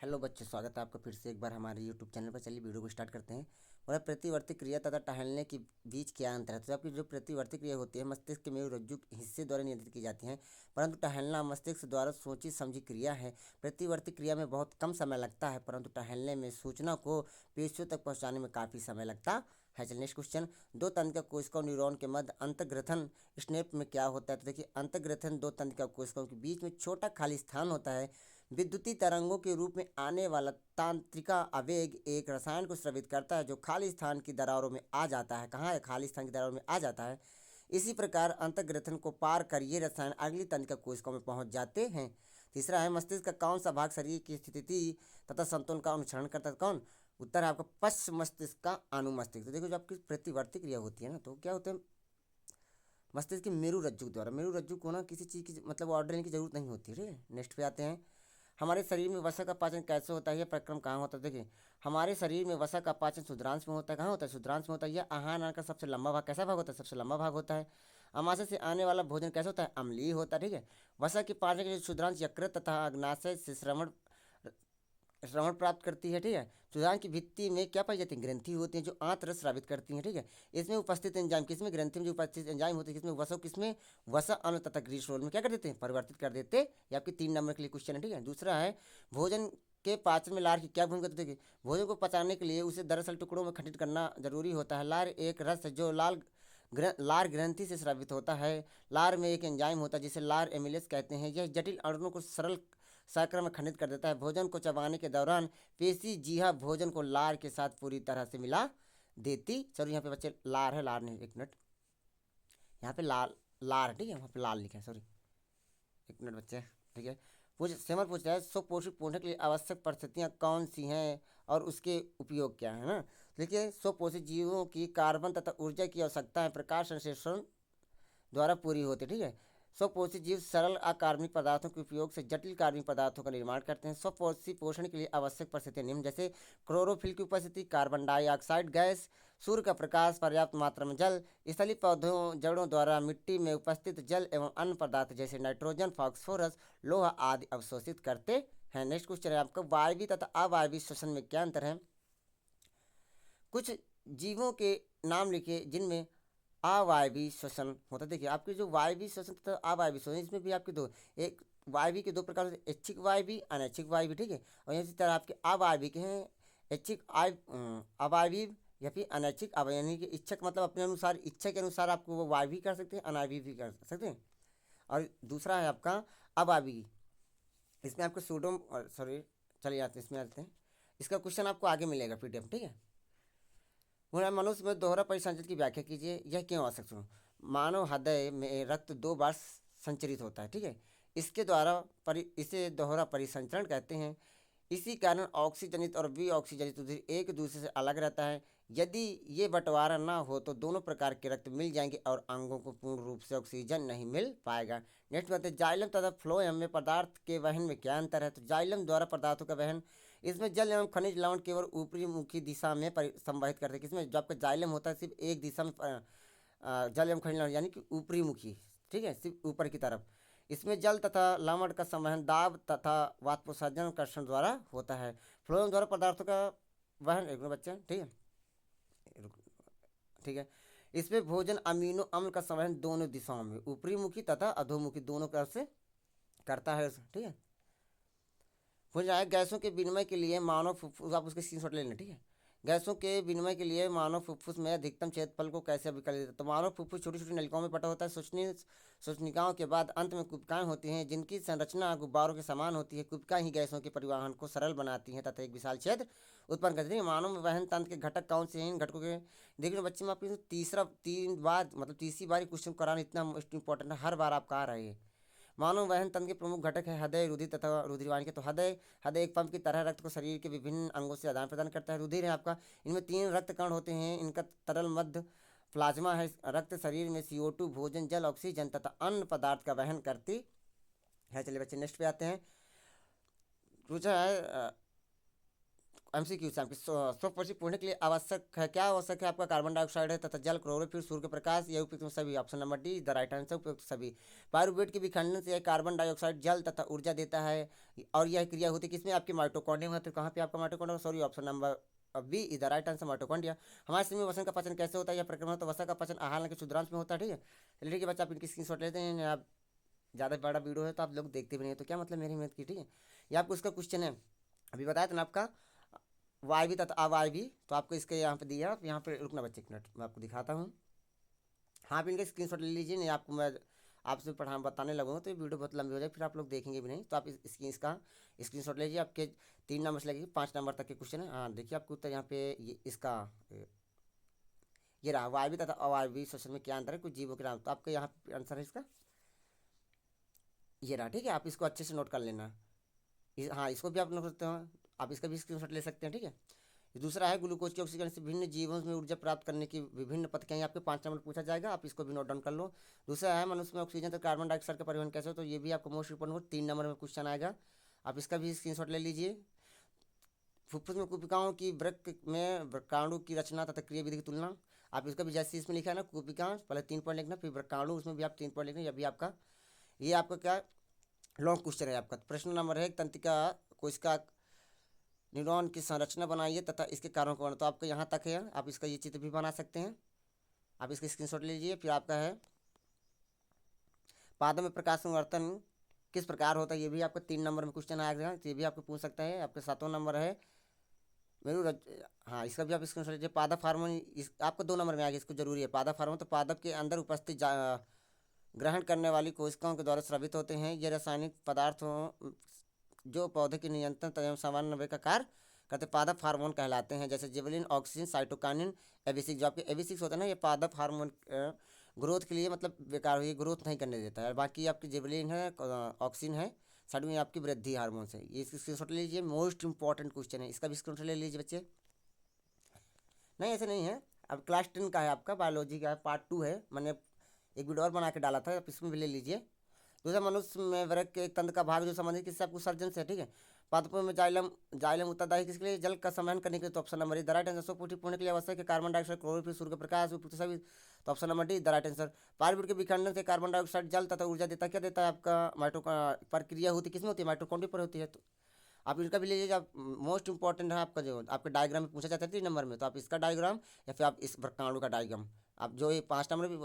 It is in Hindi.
हेलो बच्चों, स्वागत है आपका फिर से एक बार हमारे यूट्यूब चैनल पर। चलिए वीडियो को स्टार्ट करते हैं। और प्रतिवर्ती क्रिया तथा टहलने के बीच क्या अंतर है। तो आपकी जो प्रतिवर्ती क्रिया होती है मस्तिष्क के मेरुरज्जु हिस्से द्वारा नियंत्रित की जाती है, परंतु टहलना मस्तिष्क द्वारा सोची समझी क्रिया है। प्रतिवर्ती क्रिया में बहुत कम समय लगता है, परंतु टहलने में सूचना को पेशियों तक पहुँचाने में काफ़ी समय लगता है। चलिए नेक्स्ट क्वेश्चन। दो तंत्रिका कोशिकाओं न्यूरॉन के मध्य अंतर्ग्रथन स्नेप में क्या होता है। तो देखिए, अंतर्ग्रथन दो तंत्रिका कोशिकाओं के बीच में छोटा खाली स्थान होता है। विद्युतीय तरंगों के रूप में आने वाला तांत्रिका आवेग एक रसायन को स्रावित करता है जो खाली स्थान की दरारों में आ जाता है। कहाँ है? खाली स्थान की दरारों में आ जाता है। इसी प्रकार अंतर्ग्रथन को पार कर ये रसायन अगली तंत्रिका कोशिकाओं में पहुंच जाते हैं। तीसरा है, मस्तिष्क का कौन सा भाग शरीर की स्थिति तथा संतुलन का अनुसरण करता है? कौन? उत्तर है आपका पश्च मस्तिष्क का अनुमस्तिष्क। तो देखो, जो आपकी प्रतिवर्ती क्रिया होती है ना, तो क्या होते हैं, मस्तिष्क की मेरुरज्जु द्वारा। मेरुरज्जु को ना किसी चीज़ की मतलब ऑर्डर लेने की जरूरत नहीं होती है। नेक्स्ट पे आते हैं। हमारे शरीर में वसा का पाचन कैसे होता है? यह प्रक्रम कहाँ होता है? देखिए, हमारे शरीर में वसा का पाचन शुद्रांश में होता है। कहाँ होता है? शुद्रांश में होता है। यह आहार नाल का सबसे लंबा भाग। कैसा भाग होता है? सबसे लंबा भाग होता है। अमाशय से आने वाला भोजन कैसा होता है? अम्लीय होता है। ठीक है। वसा के पाचन के लिए शुद्रांश यकृत तथा अग्नाशय से श्रवण श्रवण प्राप्त करती है। ठीक है। सुधान की भित्ति में क्या पाई जाती है? ग्रंथि होती है जो आंत रस स्रावित करती है। ठीक है। इसमें उपस्थित एंजाइम किसमें? ग्रंथि में जो उपस्थित एंजाइम होती है किसमें? वसो किसमें? वसा अम्ल तथा ग्लिसरॉल में क्या कर देते हैं? परिवर्तित कर देते। ये आपके 3 नंबर के लिए क्वेश्चन है। ठीक है। दूसरा है, भोजन के पाचन में लार की क्या भूमिका होती है? भोजन को पचाने के लिए उसे दरअसल टुकड़ों में खंडित करना जरूरी होता है। लार एक रस है जो लार ग्रंथि से स्रावित होता है। लार में एक एंजाइम होता है जिसे लार एमिलेस कहते हैं। यह जटिल अणुओं को सरल साकर में खंडित कर देता है। भोजन को चबाने के दौरान पेशी जीहा भोजन को लार के साथ पूरी तरह से मिला देती। चलो यहाँ पे बच्चे लार है, लार नहीं, एक मिनट, यहाँ पे लाल लार, ठीक है, वहाँ पे लाल लिखा है, सॉरी, एक मिनट बच्चे। ठीक है। सेमर पूछ रहा है, सुपोषित पोषण के लिए आवश्यक परिस्थितियाँ कौन सी हैं और उसके उपयोग क्या है ना। देखिए, सुपोषित जीवों की कार्बन तथा ऊर्जा की आवश्यकता है प्रकाश संश्लेषण द्वारा पूरी होती है। ठीक है। स्वपोषी जीव सरल अकार्बनिक पदार्थों के उपयोग से जटिल कार्बनिक पदार्थों का निर्माण करते हैं। स्वपोषी पोषण के लिए आवश्यक परिस्थितियां निम्न, जैसे क्लोरोफिल की उपस्थिति, कार्बन डाइऑक्साइड गैस, सूर्य का प्रकाश, पर्याप्त मात्रा में जल, स्थलीय पौधों जड़ों द्वारा मिट्टी में उपस्थित जल एवं अन्य पदार्थ जैसे नाइट्रोजन, फास्फोरस, लोहा आदि अवशोषित करते हैं। नेक्स्ट क्वेश्चन है आपका, वायवीय तथा अवायवीय श्वसन में क्या अंतर है। कुछ जीवों के नाम लिखिए जिनमें अवायवीय श्वसन होता है। देखिए, आपके जो वायवीय श्वसन तथा अवायवीय श्वसन, इसमें भी आपके दो, एक वायवीय के दो प्रकार होते हैं, ऐच्छिक वायवीय, अनैच्छिक वायवीय। ठीक है। और इसी तरह आपके अवायवीय के हैं, ऐच्छिक अवायवीय या फिर अनैच्छिक अवयव, यानी कि इच्छक मतलब अपने अनुसार, इच्छा के अनुसार आपको वो वायवीय कर सकते हैं, अनायवीय भी कर सकते हैं। और दूसरा है आपका अवायवीय, इसमें आपको सूडोम, सॉरी, चलिए आते हैं इसमें, आते हैं। इसका क्वेश्चन आपको आगे मिलेगा PDF। ठीक है। पुनः मनुष्य में दोहरा परिसंचरित की व्याख्या कीजिए, यह क्यों आवश्यक है। मानव हृदय में रक्त 2 बार संचरित होता है। ठीक है। इसके द्वारा इसे दोहरा परिसंचरण कहते हैं। इसी कारण ऑक्सीजनित और विऑक्सीजनित रुधिर एक दूसरे से अलग रहता है। यदि ये बंटवारा ना हो तो दोनों प्रकार के रक्त मिल जाएंगे और अंगों को पूर्ण रूप से ऑक्सीजन नहीं मिल पाएगा। नेक्स्ट बात है, जाइलम तथा फ्लोएम में पदार्थ के वहन में क्या अंतर है। तो जाइलम द्वारा पदार्थों का वहन, इसमें जल एवं खनिज लवण केवल ऊपरी मुखी दिशा में संवहित करते हैं। किसमें? जो आपका जाइलम होता है सिर्फ एक दिशा में जल एवं खनिज लवण यानी कि ऊपरी मुखी। ठीक है, सिर्फ ऊपर की तरफ। इसमें जल तथा लवण का संवहन दाब तथा वाष्पोत्सर्जन कर्षण द्वारा होता है। फ्लोएम द्वारा पदार्थों का वहन, एक मिनट बच्चे, ठीक है, ठीक है। इसमें भोजन अमीनो अम्ल का संवहन दोनों दिशाओं में, ऊपरी मुखी तथा अधोमुखी, दोनों तरफ से करता है। ठीक है। हो जाए, गैसों के विनिमय के लिए मानव फुफ्फुस, आप उसके स्क्रीनशॉट ले लें। ठीक है। गैसों के विनिमय के लिए मानव फुफ्फुस में अधिकतम क्षेत्रफल को कैसे अभिकलित देता है। तो मानव फुफ्फुस छोटी छोटी नलिकाओं में बटा होता है। सूचनिकाओं के बाद अंत में कुपिकाएं होती हैं जिनकी संरचना गुब्बारों के समान होती है। कुपिकाएं ही गैसों के परिवहन को सरल बनाती हैं तथा एक विशाल क्षेत्र उत्पन्न करती है। मानव में वहन तंत्र के घटक कौन से हैं? इन घटकों के देखिए बच्चे में आपको तीसरी बार क्वेश्चन कराना इतना इंपॉर्टेंट है, हर बार आप कहा रहे हैं। मानव वहन तंत्र के प्रमुख घटक है हृदय, रुधिर तथा रुधिरवाहिनी। तो हृदय हृदय एक पंप की तरह रक्त को शरीर के विभिन्न अंगों से आदान प्रदान करता है। रुधिर है आपका, इनमें 3 रक्त कण होते हैं। इनका तरल मध्य प्लाज्मा है। रक्त शरीर में CO2, भोजन, जल, ऑक्सीजन तथा अन्य पदार्थ का वहन करती है। चलिए बच्चे नेक्स्ट पे आते हैं। पूछा है एमसीक्यू से आपकी 100% पूछने के लिए आवश्यक है, क्या आवश्यक है आपका? कार्बन डाइऑक्साइड है तथा जल, क्लोरोफिल, सूर्य के प्रकाश, ये उपयुक्त सभी। Option number D the right answer, उपयुक्त सभी। पायरुवेट के विखंडन से यह कार्बन डाइऑक्साइड जल तथा ऊर्जा देता है, और यह क्रिया होती है किसमें? आपके माइटोकॉन्ड्रिया में। तो कहाँ पे आपका mitochondria? Sorry, option number B is the right answer, mitochondria. हमारे शरीर में वसा का पाचन कैसे होता है? यह प्रक्रमण तो वसा का पाचन आहार के क्षुद्रांश में होता है, ठीक है। चलिए ठीक है बच्चा, आप इनकी स्क्रीनशॉट लेते हैं। आप ज़्यादा बड़ा वीडियो है तो आप लोग देखते भी नहीं है, तो क्या मतलब मेरी मेहनत की, ठीक है। ये आपको उसका क्वेश्चन है, अभी बताया था ना आपका वायवी तथा अवायवी। तो आपको इसके यहाँ पे दिया, आप यहाँ पे रुकना बच्चे, एक मिनट मैं आपको दिखाता हूँ। हाँ, आप इनका स्क्रीनशॉट ले लीजिए, नहीं आपको मैं आपसे पढ़ा बताने लगूँगा तो ये वीडियो बहुत लंबी हो जाए, फिर आप लोग देखेंगे भी नहीं। तो आप इसका स्क्रीनशॉट लीजिए। आपके 3 नंबर से लगेगी 5 नंबर तक के क्वेश्चन है। हाँ देखिए, आपको उत्तर यहाँ पे इसका ये रहा, वायवी तथा अवायवी श्वसन में क्या अंतर है, कुछ जीवों के नाम। तो आपका यहाँ पे आंसर है इसका ये रहा, ठीक है। आप इसको अच्छे से नोट कर लेना। हाँ, इसको भी आप नोट करते हो, आप इसका भी स्क्रीनशॉट ले सकते हैं, ठीक है। दूसरा है ग्लूकोज के ऑक्सीकरण से विभिन्न जीवों में ऊर्जा प्राप्त करने की विभिन्न पद्धतियाँ, आपके 5 नंबर पूछा जाएगा, आप इसको भी नोट डाउन कर लो। दूसरा है मनुष्य में ऑक्सीजन तथा कार्बन डाइऑक्साइड का परिवहन कैसे हो, तो ये भी आपको मोस्ट इंपोर्टेंट 3 नंबर में क्वेश्चन आएगा, आप इसका भी स्क्रीनशॉट ले लीजिए। फुफ्फुस में कुपिकाओं की वृक्क में वृक्काणु की रचना तथा क्रिया विधि की तुलना, आप इसका भी जैसे इसमें लिखा है ना, कुपिका पहले 3 पॉइंट लिखना, फिर वृक्काणु उसमें भी आप 3 पॉइंट लिखना। ये भी आपका ये आपका क्या लॉन्ग क्वेश्चन है आपका। प्रश्न नंबर है, तंत्रिका कोशिका न्यूरॉन की संरचना बनाइए तथा इसके कारणों को। तो आपको यहाँ तक है, आप इसका ये चित्र भी बना सकते हैं, आप इसका स्क्रीनशॉट लीजिए। फिर आपका है पादों में प्रकाश संवर्धन किस प्रकार होता है, ये भी आपको 3 नंबर में क्वेश्चन आएगा, तो ये भी आपको पूछ सकता है। आपके 7वां नंबर है मेरू हाँ, इसका भी आप स्क्रीनशॉट लीजिए। पादप हार्मोन इस आपको 2 नंबर में आएगा, इसको जरूरी है। पादप हार्मोन तो पादप के अंदर उपस्थित ग्रहण करने वाली कोशिकाओं के द्वारा स्रावित होते हैं। ये रासायनिक पदार्थों जो पौधे के नियंत्रण एवं समन्वय का कार्य करते पादप हार्मोन कहलाते हैं, जैसे जिबलिन, ऑक्सीजन, साइटोकानिन, एबी6। जो आपके एबी6 होता है ना, ये पादप हार्मोन ग्रोथ के लिए मतलब बेकार हुई, ग्रोथ नहीं करने देता है। बाकी आपकी जिबलिन है, ऑक्सीजन है, साइड में आपकी वृद्धि हार्मोन है। ये स्क्रीनशॉट ले लीजिए, मोस्ट इंपॉर्टेंट क्वेश्चन है, इसका भी स्क्रीनशॉट ले लीजिए बच्चे। नहीं ऐसे नहीं है, अब क्लास 10 का है आपका, बायोलॉजी का है, पार्ट 2 है, मैंने एक वीडियो और बना के डाला था, आप इसमें भी ले लीजिए। दूसरा, मनुष्य में वृक्क के एक तंत्र का भाग जो संबंधित किससे? आपको सर्जन से, ठीक है। पादपों में जाइलम जाइलम उत्तरदायी किसके लिए? जल का संवहन करने के लिए। तो option number D the right answer. स्वपूर्ति पूर्ण के लिए आवश्यक है कार्बन डाइऑक्साइड, क्लोरोफिल, सूर्य का प्रकाश, उपयुक्त सभी। तो option number D the right answer. Pyruvate के विखंडन से कार्बन डाइऑक्साइड जल तथा ऊर्जा देता है, क्या देता है? आपका माइटो प्रक्रिया होती है किसमें होती है? माइटोकॉन्ड्रिया पर होती है। तो आप इनका भी ले लीजिए। आप मोस्ट इंपॉर्टेंट है आपका, जो आपके डायग्राम में पूछा जाता है 3 नंबर में, तो आप इसका डायग्राम या फिर आप इस वृक्काणु का डायग्राम, आप जो ये 5 नंबर भी